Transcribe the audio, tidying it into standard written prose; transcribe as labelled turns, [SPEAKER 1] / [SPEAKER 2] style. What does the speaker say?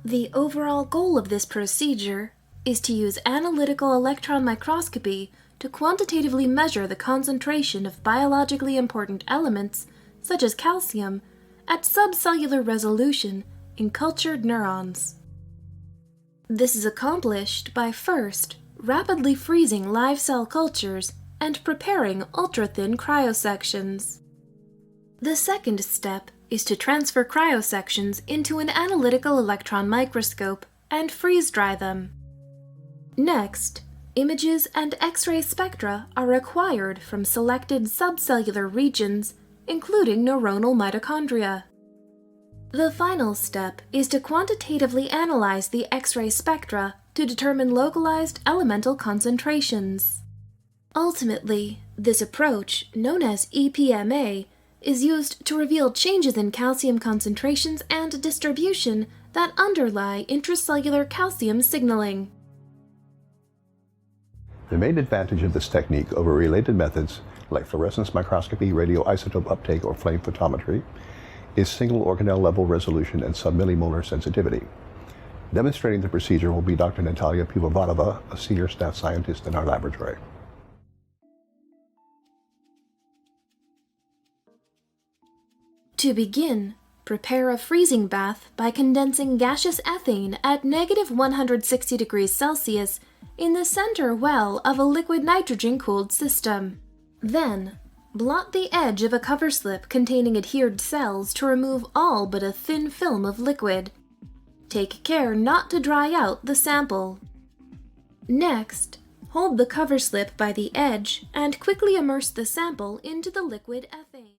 [SPEAKER 1] The overall goal of this procedure is to use analytical electron microscopy to quantitatively measure the concentration of biologically important elements, such as calcium, at subcellular resolution in cultured neurons. This is accomplished by first rapidly freezing live cell cultures and preparing ultra-thin cryosections. The second step is to transfer cryosections into an analytical electron microscope and freeze-dry them. Next, images and X-ray spectra are required from selected subcellular regions, including neuronal mitochondria. The final step is to quantitatively analyze the X-ray spectra to determine localized elemental concentrations. Ultimately, this approach, known as EPMA, is used to reveal changes in calcium concentrations and distribution that underlie intracellular calcium signaling.
[SPEAKER 2] The main advantage of this technique over related methods like fluorescence microscopy, radioisotope uptake, or flame photometry is single organelle level resolution and submillimolar sensitivity. Demonstrating the procedure will be Dr. Natalia Pivovarova, a senior staff scientist in our laboratory.
[SPEAKER 1] To begin, prepare a freezing bath by condensing gaseous ethane at -160 degrees Celsius in the center well of a liquid nitrogen-cooled system. Then, blot the edge of a cover slip containing adhered cells to remove all but a thin film of liquid. Take care not to dry out the sample. Next, hold the cover slip by the edge and quickly immerse the sample into the liquid ethane.